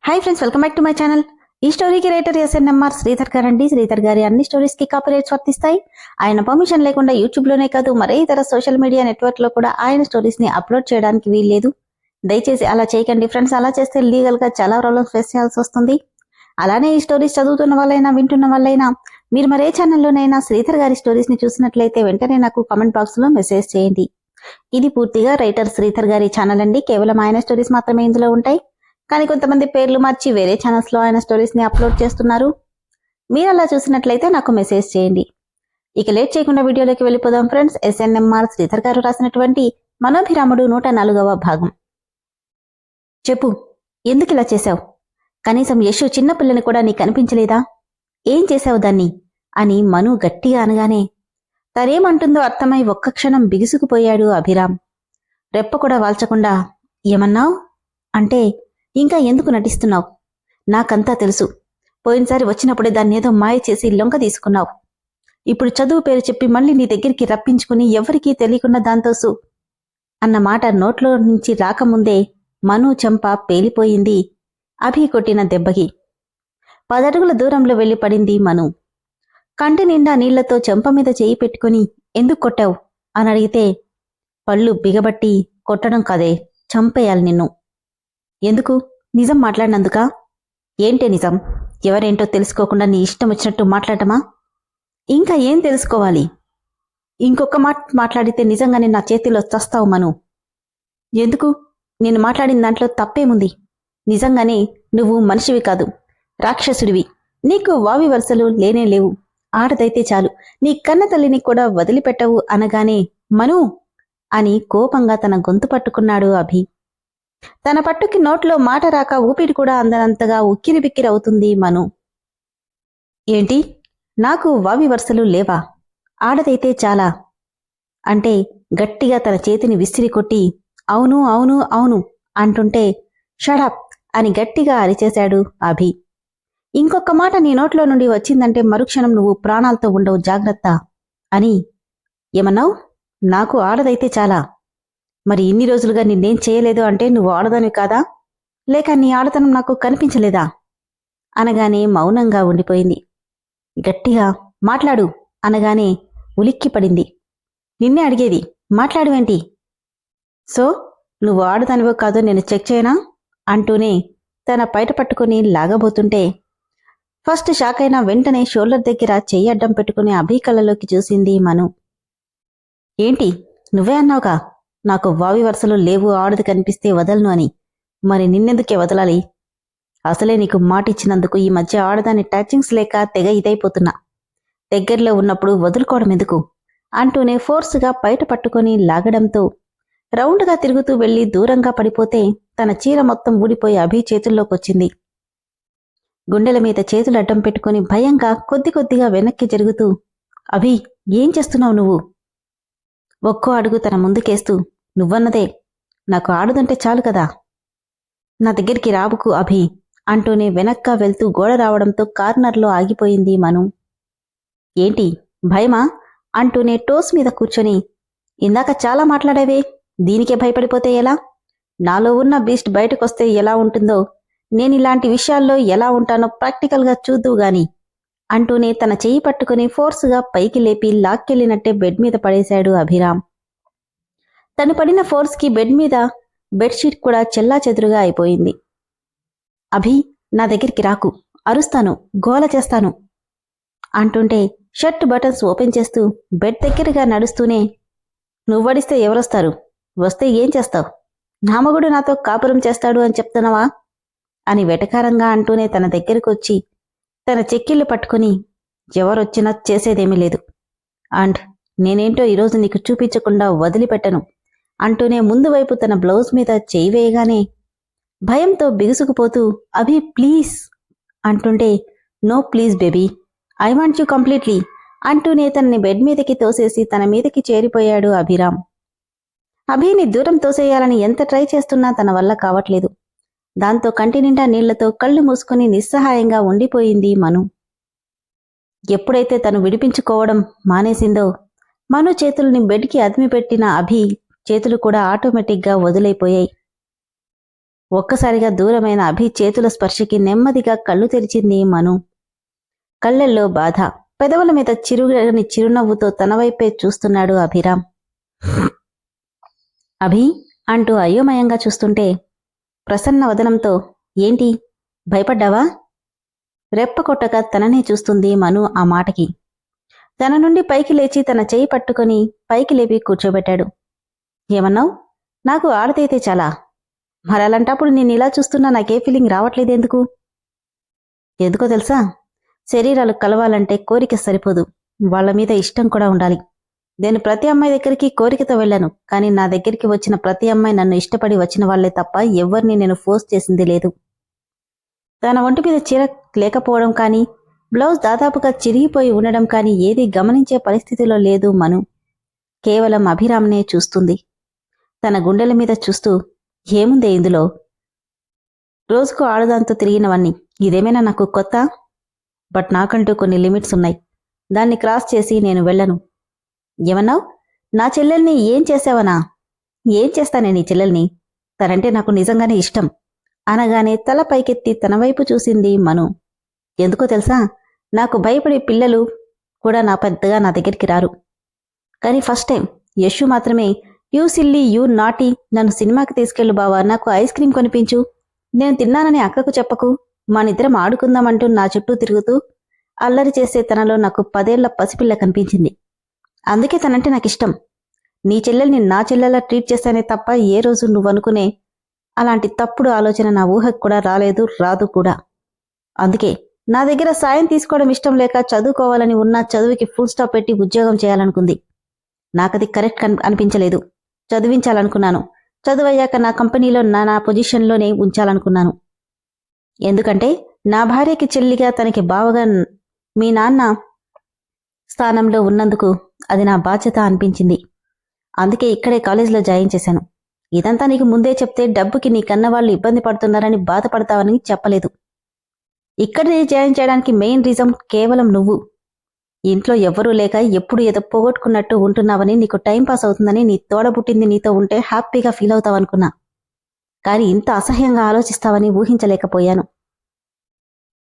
Hi friends, welcome back to my channel. ఈ స్టోరీకి writer SNMR Sridhar గారండి. శ్రీధర్ గారి అన్ని స్టోరీస్ కి కాపీరైట్స్ వర్తిస్తాయి. ఆయన పర్మిషన్ లేకుండా యూట్యూబ్ లోనే కాదు మరే ఇతర సోషల్ మీడియా నెట్వర్క్ లో కూడా ఆయన స్టోరీస్ ని అప్లోడ్ చేయడానికి వీల్లేదు. దయచేసి అలా చేయకండి ఫ్రెండ్స్. అలా చేస్తే లీగల్ గా చాలా ప్రాబ్లమ్స్ ఫేస్ చేయాల్సి వస్తుంది. అలానే ఈ స్టోరీస్ చదువుతున్న వాళ్ళైనా వింటున్న వాళ్ళైనా మీరు మరే ఛానల్లోనైనా శ్రీధర్ గారి స్టోరీస్ ని చూసినట్లయితే వెంటనే నాకు కామెంట్ బాక్స్ లో మెసేజ్ చేయండి. ఇది పూర్తిగా రైటర్ శ్రీధర్ గారి ఛానల్ అండి. కేవలం ఆయన స్టోరీస్ మాత్రమే ఇందులో ఉంటాయి. కానీ కొంతమంది పేర్లు మార్చి వేరే ఛానల్స్ లో ఆయన స్టోరీస్ ని అప్లోడ్ చేస్తున్నారు. మీరు అలా చూసినట్లయితే నాకు మెసేజ్ చేయండి. ఇక లేట్ చేయకుండా వీడియోలోకి వెళ్ళిపోదాం ఫ్రెండ్స్. ఎస్ఎన్ఎంఆర్ శ్రీధర్ గారు రాసినటువంటి మనోభిరాముడు 104వ భాగం. చెప్పు, ఎందుకు ఇలా చేశావు? కనీసం యశు చిన్నపిల్లని కూడా నీకు కనిపించలేదా? ఏం చేశావు దాన్ని అని మను గట్టిగా అనగానే తనేమంటుందో అర్థమై ఒక్క క్షణం బిగుసుకుపోయాడు అభిరామ్. రెప్ప కూడా వాల్చకుండా ఏమన్నావు అంటే, ఇంకా ఎందుకు నటిస్తున్నావు? నాకంతా తెలుసు. పోయినసారి వచ్చినప్పుడే దాన్నేదో మాయ చేసి లొంగ తీసుకున్నావు. ఇప్పుడు చదువు పేరు చెప్పి మళ్ళీ నీ దగ్గరికి రప్పించుకుని ఎవరికీ తెలియకుండా దాంతో అన్న మాట నోట్లో నుంచి రాకముందే మను చెంప పేలిపోయింది అభి కొట్టిన దెబ్బకి. 10 అడుగుల దూరంలో వెళ్లి పడింది మను. కంటి నిండా నీళ్లతో చెంప మీద చేయి పెట్టుకుని ఎందుకు కొట్టావు అని అడిగితే, పళ్ళు బిగబట్టి కొట్టడం కాదే, చంపేయాలి నిన్ను. ఎందుకు? నిజం మాట్లాడినందుకా? ఏంటే నిజం? ఎవరేంటో తెలుసుకోకుండా నీ ఇష్టం వచ్చినట్టు మాట్లాడటమా? ఇంకా ఏం తెలుసుకోవాలి? ఇంకొక మాట మాట్లాడితే నిజంగానే నా చేతిలో చస్తావు మను. ఎందుకు? నేను మాట్లాడిన దాంట్లో తప్పేముంది? నిజంగానే నువ్వు మనిషివి కాదు, రాక్షసుడివి. నీకు వావి వరుసలు లేనే లేవు. ఆడదైతే చాలు, నీ కన్న తల్లిని కూడా వదిలిపెట్టవు అనగానే మను అని కోపంగా తన గొంతు పట్టుకున్నాడు అభి. తన పట్టుకి నోట్లో మాట రాక ఊపిరి కూడా అందనంతగా ఉక్కిరిబిక్కిరవుతుంది మను. ఏంటి? నాకు వావి వరుసలు లేవా? ఆడదైతే చాలా అంటే గట్టిగా తన చేతిని విసిరి కొట్టి అవును అవును అవును అంటుంటే షడప్ అని గట్టిగా అరిచేశాడు అభి. ఇంకొక మాట నీ నోట్లో నుండి వచ్చిందంటే మరుక్షణం నువ్వు ప్రాణాలతో ఉండవు, జాగ్రత్త అని. ఏమన్నావు? నాకు ఆడదైతే చాలా. మరి ఇన్ని రోజులుగా నిన్నేం చేయలేదు అంటే నువ్వు ఆడదానివి కాదా? లేక నీ ఆడతనం నాకు కనిపించలేదా? అనగానే మౌనంగా ఉండిపోయింది. గట్టిగా మాట్లాడు అనగానే ఉలిక్కిపడింది. నిన్నే అడిగేది, మాట్లాడువేంటి? సో నువ్వు ఆడదానివో కాదో నేను చెక్ చేయనా అంటూనే తన పైట పట్టుకుని లాగబోతుంటే ఫస్ట్ షాక్ అయినా వెంటనే షోల్డర్ దగ్గర చెయ్యి అడ్డం పెట్టుకుని అభి కళ్ళలోకి చూసింది మను. ఏంటి? నువ్వే అన్నావుగా నాకు వావి వరుసలు లేవు, ఆడది కనిపిస్తే వదలను అని. మరి నిన్నెందుకే వదలాలి? అసలే నీకు మాటిచ్చినందుకు ఈ మధ్య ఆడదాని టచింగ్స్ లేక తెగ ఇదైపోతున్నా. దగ్గరలో ఉన్నప్పుడు వదులుకోవడం ఎందుకు అంటూనే ఫోర్స్గా పైట పట్టుకుని లాగడంతో రౌండ్గా తిరుగుతూ వెళ్లి దూరంగా పడిపోతే తన చీర మొత్తం ఊడిపోయి అభి చేతుల్లోకొచ్చింది. గుండెల మీద చేతులు అడ్డం పెట్టుకుని భయంగా కొద్ది కొద్దిగా వెనక్కి జరుగుతూ, అభి ఏం చేస్తున్నావు నువ్వు? ఒక్కో అడుగు తన ముందుకేస్తూ, నువ్వన్నదే, నాకు ఆడుదంటే చాలు కదా, నా దగ్గరికి రాబుకు అభి అంటూనే వెనక్కా వెళ్తూ గోడ రావడంతో కార్నర్లో ఆగిపోయింది మను. ఏంటి భయమా అంటూనే టోస్ మీద కూర్చొని, ఇందాక చాలా మాట్లాడావే, దీనికే భయపడిపోతే ఎలా? నాలో ఉన్న బీస్ట్ బయటకొస్తే ఎలా ఉంటుందో, నేనిలాంటి విషయాల్లో ఎలా ఉంటానో ప్రాక్టికల్గా చూద్దువు గాని అంటూనే తన చెయ్యి పట్టుకుని ఫోర్సుగా పైకి లేపి లాక్కెళ్లినట్టే బెడ్ మీద పడేశాడు అభిరామ్. తను పడిన ఫోర్స్కి బెడ్ మీద బెడ్షీట్ కూడా చెల్లా చెదురుగా అయిపోయింది. అభి నా దగ్గరికి రాకు, అరుస్తాను, గోల చేస్తాను అంటుంటే షర్ట్ బటన్స్ ఓపెన్ చేస్తూ బెడ్ దగ్గరగా నడుస్తూనే, నువ్వడిస్తే ఎవరొస్తారు? వస్తే ఏం చేస్తావు? నామగుడు నాతో కాపురం చేస్తాడు అని చెప్తున్నావా అని వెటకారంగా అంటూనే తన దగ్గరకొచ్చి తన చెక్కిళ్ళు పట్టుకుని, ఎవరొచ్చినా చేసేదేమీ లేదు, అండ్ నేనేంటో ఈరోజు నీకు చూపించకుండా వదిలిపెట్టను అంటూనే ముందు వైపు తన బ్లౌజ్ మీద చేయి వేయగానే భయంతో బిగుసుకుపోతూ అభి ప్లీజ్ అంటుంటే, no please baby, I want you completely అంటూనే తనని బెడ్ మీదకి తోసేసి తన మీదకి చేరిపోయాడు అభిరామ్. అభిని దూరం తోసేయాలని ఎంత ట్రై చేస్తున్నా తన వల్ల కావట్లేదు. దాంతో కంటి నిండా నీళ్లతో కళ్ళు మూసుకుని నిస్సహాయంగా ఉండిపోయింది మను. ఎప్పుడైతే తను విడిపించుకోవడం మానేసిందో మను చేతుల్ని బెడ్కి అదిమిపెట్టిన అభి చేతులు కూడా ఆటోమేటిక్గా వదిలైపోయాయి. ఒక్కసారిగా దూరమైన అభి చేతుల స్పర్శకి నెమ్మదిగా కళ్ళు తెరిచింది మను. కళ్ళల్లో బాధ, పెదవుల మీద చిరుగని చిరునవ్వుతో తన వైపే చూస్తున్నాడు అభిరామ్. అభి అంటూ అయోమయంగా చూస్తుంటే ప్రసన్న వదనంతో, ఏంటి భయపడ్డావా? రెప్ప కొట్టక తననే చూస్తుంది మను ఆ మాటకి. తన నుండి పైకి లేచి తన చెయ్యి పట్టుకొని పైకి లేపి కూర్చోబెట్టాడు. ఏమన్నావు? నాకు ఆడదైతే చాలా. మరలాంటప్పుడు నిన్నిలా చూస్తున్నా నాకే ఫీలింగ్ రావట్లేదెందుకు? ఎందుకో తెలుసా? శరీరాలు కలవాలంటే కోరిక సరిపోదు, వాళ్ల మీద ఇష్టం కూడా ఉండాలి. నేను ప్రతి అమ్మాయి దగ్గరికి కోరికతో వెళ్ళాను, కానీ నా దగ్గరికి వచ్చిన ప్రతి అమ్మాయి నన్ను ఇష్టపడి వచ్చిన వాళ్లే తప్ప ఎవ్వరిని నేను ఫోర్స్ చేసింది లేదు. తన ఒంటి మీద చీర లేకపోవడం కానీ, బ్లౌజ్ దాదాపుగా చిరిగిపోయి ఉండడం కానీ ఏదీ గమనించే పరిస్థితిలో లేదు మను. కేవలం అభిరామ్నే చూస్తుంది. తన గుండెల మీద చూస్తూ, ఏముందే ఇందులో? రోజుకు ఆడదాంతో తిరిగినవన్నీ, ఇదేమైనా నాకు కొత్త? బట్ నాకంటూ కొన్ని లిమిట్స్ ఉన్నాయి. దాన్ని క్రాస్ చేసి నేను వెళ్ళను. ఏమన్నావు? నా చెల్లెల్ని ఏం చేసావనా? ఏం చేస్తానే నీ చెల్లెల్ని? తనంటే నాకు నిజంగానే ఇష్టం అనగానే తల పైకెత్తి తన వైపు చూసింది మను. ఎందుకో తెలుసా? నాకు భయపడే పిల్లలు కూడా పెద్దగా నా దగ్గరికి రారు. కానీ ఫస్ట్ టైం యశు మాత్రమే, యూ సిల్లీ, యూ నాటీ, నన్ను సినిమాకి తీసుకెళ్ళు బావా, నాకు ఐస్ క్రీం కొనిపించు, నేను తిన్నానని అక్కకు చెప్పకు, మనిద్దరం ఆడుకుందామంటూ నా చుట్టూ తిరుగుతూ అల్లరి చేసే తనలో నాకు 10 ఏళ్ల పసిపిల్ల కనిపించింది. అందుకే తనంటే నాకిష్టం. నీ చెల్లెల్ని నా చెల్లెలా ట్రీట్ చేశానే తప్ప ఏ రోజు నువ్వనుకునే అలాంటి తప్పుడు ఆలోచన నా ఊహకు కూడా రాలేదు, రాదు కూడా. అందుకే నా దగ్గర సాయం తీసుకోవడం ఇష్టం లేక చదువుకోవాలని ఉన్నా చదువుకి ఫుల్ స్టాప్ పెట్టి ఉద్యోగం చేయాలనుకుంది. నాకది కరెక్ట్ అనిపించలేదు. చదివించాలనుకున్నాను. చదువయ్యాక నా కంపెనీలో నా పొజిషన్లోనే ఉంచాలనుకున్నాను. ఎందుకంటే నా భార్యకి చెల్లిగా, తనకి బావగా మీ నాన్న స్థానంలో ఉన్నందుకు అది నా బాధ్యత అనిపించింది. అందుకే ఇక్కడే కాలేజీలో జాయిన్ చేశాను. ఇదంతా నీకు ముందే చెప్తే డబ్బుకి నీ కన్నవాళ్లు ఇబ్బంది పడుతున్నారని బాధపడతావని చెప్పలేదు. ఇక్కడే జాయిన్ చేయడానికి మెయిన్ రీజన్ కేవలం నువ్వు. ఇంట్లో ఎవ్వరూ లేక ఎప్పుడు ఏదో పోగొట్టుకున్నట్టు ఉంటున్నావని, నీకు టైంపాస్ అవుతుందని నీ తోడబుట్టింది నీతో ఉంటే హ్యాపీగా ఫీల్ అవుతావనుకున్నా. కానీ ఇంత అసహ్యంగా ఆలోచిస్తావని ఊహించలేకపోయాను.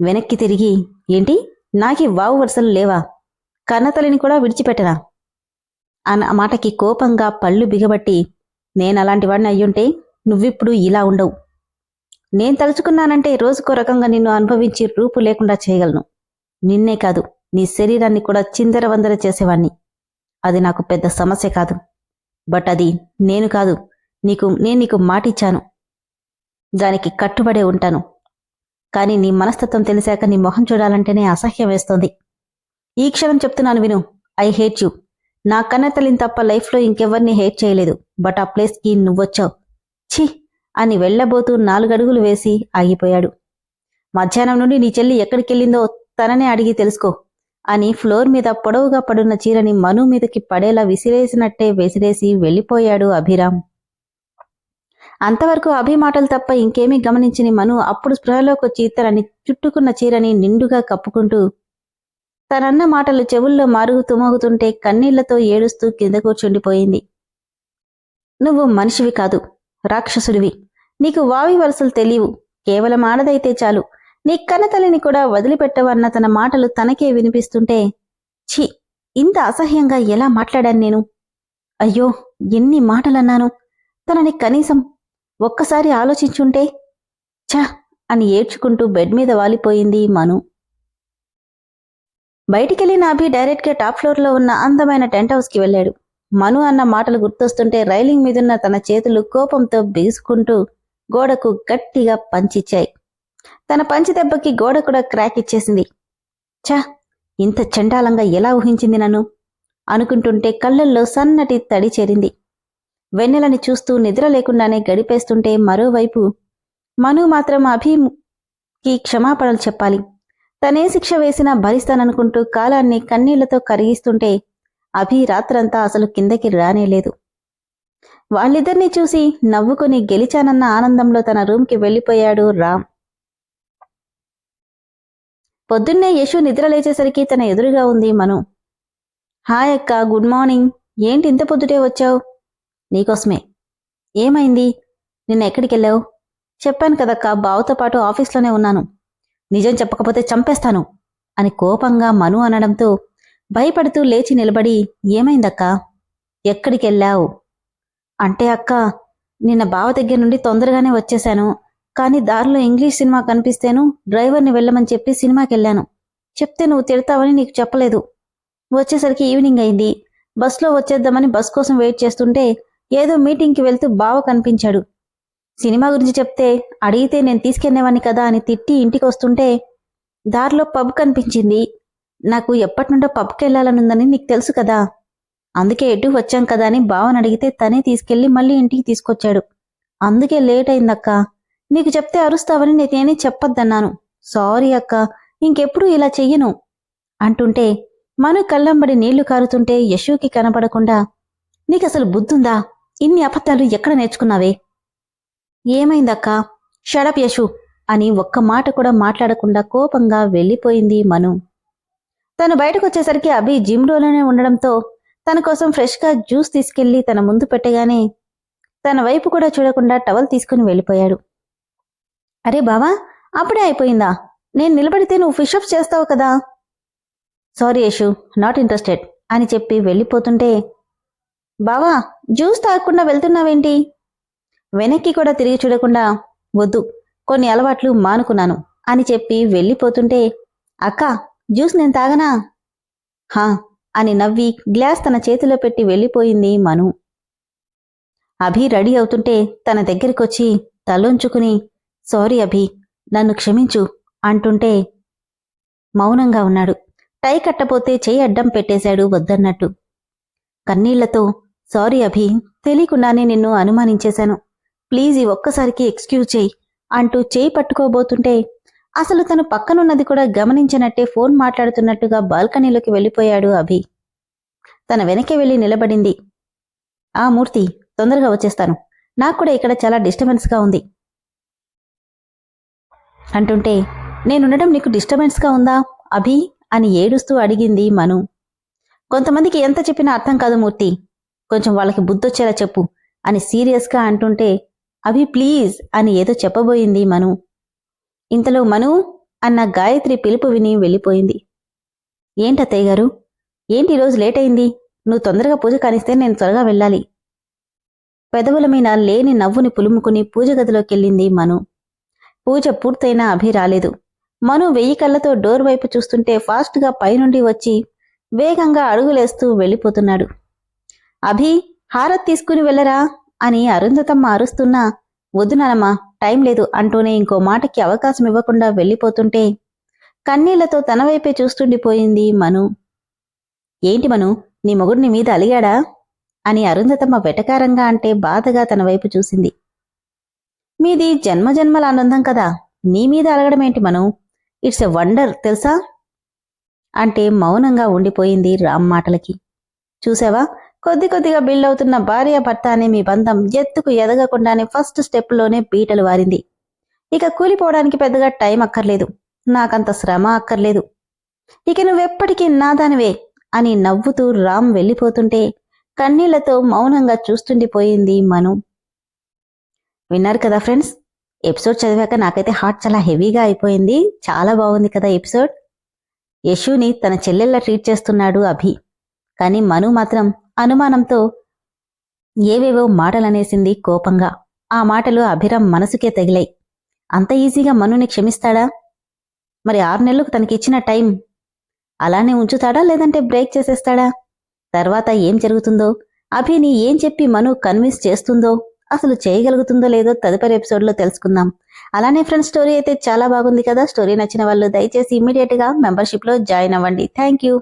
వెనక్కి తిరిగి, ఏంటి నాకి వావు వరుసలు లేవా? కన్నతల్లిని కూడా విడిచిపెట్టనా అన్న మాటకి కోపంగా పళ్ళు బిగబట్టి, నేనలాంటి వాడిని అయ్యుంటే నువ్విప్పుడు ఇలా ఉండవు. నేను తలుచుకున్నానంటే రోజుకో రకంగా నిన్ను అనుభవించి రూపు లేకుండా చేయగలను. నిన్నే కాదు, నీ శరీరాన్ని కూడా చిందరవందర చేసేవాణ్ణి. అది నాకు పెద్ద సమస్య కాదు. బట్ అది నేను కాదు, నేను నీకు మాటిచ్చాను. దానికి కట్టుబడే ఉంటాను. కానీ నీ మనస్తత్వం తెలిసాక నీ మొహం చూడాలంటేనే అసహ్యం వేస్తోంది. ఈ క్షణం చెప్తున్నాను విను. I hate you. నా కన్నతల్లిని తప్ప లైఫ్లో ఇంకెవ్వరిని హేట్ చేయలేదు. బట్ ఆ ప్లేస్కి నువ్వొచ్చావు. ఛీ అని వెళ్లబోతూ 4 అడుగులు వేసి ఆగిపోయాడు. మధ్యాహ్నం నుండి నీ చెల్లి ఎక్కడికెళ్ళిందో తననే అడిగి తెలుసుకో అని ఫ్లోర్ మీద పొడవుగా పడున్న చీరని మను మీదకి పడేలా విసిరేసినట్టే విసిరేసి వెళ్ళిపోయాడు అభిరామ్. అంతవరకు అభి మాటలు తప్ప ఇంకేమీ గమనించని మను అప్పుడు స్పృహలోకొచ్చి తనని చుట్టుకున్న చీరని నిండుగా కప్పుకుంటూ తనన్న మాటలు చెవుల్లో తుమగుతుంటే కన్నీళ్లతో ఏడుస్తూ కింద కూర్చుండిపోయింది. నువ్వు మనిషివి కాదు, రాక్షసుడివి. నీకు వావి వరుసలు తెలియవు. కేవలం ఆడదైతే చాలు, నీ కన్నతల్లిని కూడా వదిలిపెట్టవన్న తన మాటలు తనకే వినిపిస్తుంటే, ఛీ, ఇంత అసహ్యంగా ఎలా మాట్లాడాను నేను? అయ్యో, ఎన్ని మాటలన్నాను. తనని కనీసం ఒక్కసారి ఆలోచించుంటే. ఛ అని ఏడ్చుకుంటూ బెడ్ మీద వాలిపోయింది మను. బయటికెళ్లిన అభి డైరెక్ట్గా టాప్ ఫ్లోర్లో ఉన్న అందమైన టెంట్ హౌస్కి వెళ్ళాడు. మను అన్న మాటలు గుర్తొస్తుంటే రైలింగ్ మీదున్న తన చేతులు కోపంతో బిగుసుకుంటూ గోడకు గట్టిగా పంచిచ్చాయి. తన పంచి దెబ్బకి గోడ కూడా క్రాక్ ఇచ్చేసింది. ఛ, ఇంత చండాలంగా ఎలా ఊహించింది నన్ను అనుకుంటుంటే కళ్ళల్లో సన్నటి తడి చేరింది. వెన్నెలని చూస్తూ నిద్ర లేకుండానే గడిపేస్తుంటే మరోవైపు మను మాత్రం అభికి క్షమాపణలు చెప్పాలి. తనే శిక్ష వేసినా భరిస్తాననుకుంటూ కాలాన్ని కన్నీళ్లతో కరిగిస్తుంటే అభి రాత్రంతా అసలు కిందకి రానేలేదు. వాళ్ళిద్దరినీ చూసి నవ్వుకుని గెలిచానన్న ఆనందంలో తన రూమ్కి వెళ్ళిపోయాడు రామ్. పొద్దున్నే యశు నిద్ర లేచేసరికి తన ఎదురుగా ఉంది మను. హాయ్ అక్క, గుడ్ మార్నింగ్. ఏంటి ఇంత పొద్దుటే వచ్చావు? నీకోసమే. ఏమైంది? నిన్న ఎక్కడికెళ్ళావు? చెప్పాను కదక్కా, బావతో పాటు ఆఫీస్లోనే ఉన్నాను. నిజం చెప్పకపోతే చంపేస్తాను అని కోపంగా మను అనడంతో భయపడుతూ లేచి నిలబడి, ఏమైందక్కా, ఎక్కడికెళ్ళావు అంటే, అక్క, నిన్న బావ దగ్గర నుండి తొందరగానే వచ్చేశాను. కానీ దారిలో ఇంగ్లీష్ సినిమా కనిపిస్తేను డ్రైవర్ని వెళ్ళమని చెప్పి సినిమాకెళ్ళాను. చెప్తే నువ్వు తిడతావని నీకు చెప్పలేదు. వచ్చేసరికి ఈవినింగ్ అయింది. బస్లో వచ్చేద్దామని బస్ కోసం వెయిట్ చేస్తుంటే ఏదో మీటింగ్కి వెళ్తూ బావ కనిపించాడు. సినిమా గురించి చెప్తే అడిగితే నేను తీసుకెళ్లేవాన్ని కదా అని తిట్టి ఇంటికి వస్తుంటే దారిలో పబ్ కనిపించింది. నాకు ఎప్పటినుండో పబ్కి వెళ్లాలనుందని నీకు తెలుసు కదా, అందుకే ఎటు వచ్చాం కదా అని బావని అడిగితే తనే తీసుకెళ్లి మళ్ళీ ఇంటికి తీసుకొచ్చాడు. అందుకే లేట్ అయిందక్కా. నీకు చెప్తే అరుస్తావని నేనేమీ చెప్పొద్దన్నాను. సారీ అక్క, ఇంకెప్పుడు ఇలా చెయ్యను అంటుంటే మను కళ్ళంబడి నీళ్లు కారుతుంటే యశుకి కనపడకుండా, నీకసలు బుద్ధుందా? ఇన్ని అబద్ధాలు ఎక్కడ నేర్చుకున్నావే? ఏమైందక్కా? షడప్ యశు అని ఒక్క మాట కూడా మాట్లాడకుండా కోపంగా వెళ్ళిపోయింది మను. తను బయటకొచ్చేసరికి అభి జిమ్లోనే ఉండడంతో తన కోసం ఫ్రెష్గా జ్యూస్ తీసుకెళ్లి తన ముందు పెట్టగానే తన వైపు కూడా చూడకుండా టవల్ తీసుకుని వెళ్ళిపోయాడు. అరే బావా, అప్పుడే అయిపోయిందా? నేను నిలబడితే నువ్వు ఫిషప్స్ చేస్తావు కదా. సారీ యశు, నాట్ ఇంట్రెస్టెడ్ అని చెప్పి వెళ్ళిపోతుంటే, బావా, జ్యూస్ తాగకుండా వెళ్తున్నావేంటి? వెనక్కి కూడా తిరిగి చూడకుండా, వద్దు, కొన్ని అలవాట్లు మానుకున్నాను అని చెప్పి వెళ్ళిపోతుంటే, అక్క, జ్యూస్ నేను తాగనా? హా అని నవ్వి గ్లాస్ తన చేతిలో పెట్టి వెళ్ళిపోయింది మను. అభి రెడీ అవుతుంటే తన దగ్గరికొచ్చి తలొంచుకుని, సారీ అభి, నన్ను క్షమించు అంటుంటే మౌనంగా ఉన్నాడు. టై కట్టపోతే చెయ్యి అడ్డం పెట్టేశాడు వద్దన్నట్టు. కన్నీళ్లతో, సారీ అభి, తెలియకుండానే నిన్ను అనుమానించేశాను. ప్లీజ్ ఈ ఒక్కసారికి ఎక్స్క్యూజ్ చెయ్యి అంటూ చేయి పట్టుకోబోతుంటే అసలు తను పక్కనున్నది కూడా గమనించినట్టే ఫోన్ మాట్లాడుతున్నట్టుగా బాల్కనీలోకి వెళ్ళిపోయాడు అభి. తన వెనకే వెళ్ళి నిలబడింది. ఆ మూర్తి, తొందరగా వచ్చేస్తాను, నాకు కూడా ఇక్కడ చాలా డిస్టర్బెన్స్గా ఉంది అంటుంటే, నేనుండడం నీకు డిస్టర్బెన్స్గా ఉందా అభి అని ఏడుస్తూ అడిగింది మను. కొంతమందికి ఎంత చెప్పినా అర్థం కాదు మూర్తి, కొంచెం వాళ్ళకి బుద్ధొచ్చేలా చెప్పు అని సీరియస్గా అంటుంటే, అభి ప్లీజ్ అని ఏదో చెప్పబోయింది మను. ఇంతలో మను అన్న గాయత్రి పిలుపు విని వెళ్ళిపోయింది. ఏంటత్తయ్య గారు, ఏంటి ఈరోజు లేట్ అయింది? నువ్వు తొందరగా పూజ కానిస్తే నేను త్వరగా వెళ్ళాలి. పెదవుల మీద లేని నవ్వుని పులుముకుని పూజ గదిలోకెళ్ళింది మను. పూజ పూర్తయినా అభి రాలేదు. మను 1000 కళ్ళతో డోర్ వైపు చూస్తుంటే ఫాస్ట్గా పైనుండి వచ్చి వేగంగా అడుగులేస్తూ వెళ్ళిపోతున్నాడు. అభి, హారత్ తీసుకుని వెళ్ళరా అని అరుంధతమ్మ అరుస్తున్నా, వద్దు నానమ్మా, టైం లేదు అంటూనే ఇంకో మాటకి అవకాశం ఇవ్వకుండా వెళ్ళిపోతుంటే కన్నీళ్లతో తన వైపే చూస్తుండిపోయింది మను. ఏంటి మను, నీ మొగుడు నీ మీద అలిగాడా అని అరుంధతమ్మ వెటకారంగా అంటే బాధగా తన వైపు చూసింది. మీది జన్మజన్మల ఆనందం కదా, నీ మీద అలగడమేంటి మను, ఇట్స్ ఎ వండర్ తెలుసా అంటే మౌనంగా ఉండిపోయింది రామ్ మాటలకి. చూసావా, కొద్ది కొద్దిగా బిల్డ్ అవుతున్న భార్యాభర్త అనే మీ బంధం ఎత్తుకు ఎదగకుండానే ఫస్ట్ స్టెప్లోనే బీటలు వారింది. ఇక కూలిపోవడానికి పెద్దగా టైం అక్కర్లేదు, నాకంత శ్రమ అక్కర్లేదు, ఇక నువ్వెప్పటికీ నాదానివే అని నవ్వుతూ రామ్ వెళ్ళిపోతుంటే కన్నీళ్లతో మౌనంగా చూస్తుండిపోయింది మను. విన్నారు కదా ఫ్రెండ్స్, ఎపిసోడ్ చదివాక నాకైతే హార్ట్ చాలా హెవీగా అయిపోయింది. చాలా బాగుంది కదా ఎపిసోడ్. యశుని తన చెల్లెల్లా ట్రీట్ చేస్తున్నాడు అభి, కానీ మను మాత్రం అనుమానంతో ఏవేవో మాటలనేసింది కోపంగా. ఆ మాటలు అభిరామ్ మనసుకే తగిలాయి. అంత ఈజీగా మనుని క్షమిస్తాడా? మరి 6 నెలలకు తనకిచ్చిన టైం అలానే ఉంచుతాడా, లేదంటే బ్రేక్ చేసేస్తాడా? తర్వాత ఏం జరుగుతుందో, అభిని ఏం చెప్పి మను కన్విన్స్ చేస్తుందో, అసలు చేయగలుగుతుందో లేదో తదుపరి ఎపిసోడ్లో తెలుసుకుందాం. అలానే ఫ్రెండ్స్, స్టోరీ అయితే చాలా బాగుంది కదా. స్టోరీ నచ్చిన వాళ్ళు దయచేసి ఇమ్మీడియట్గా మెంబర్షిప్లో జాయిన్ అవ్వండి. Thank you.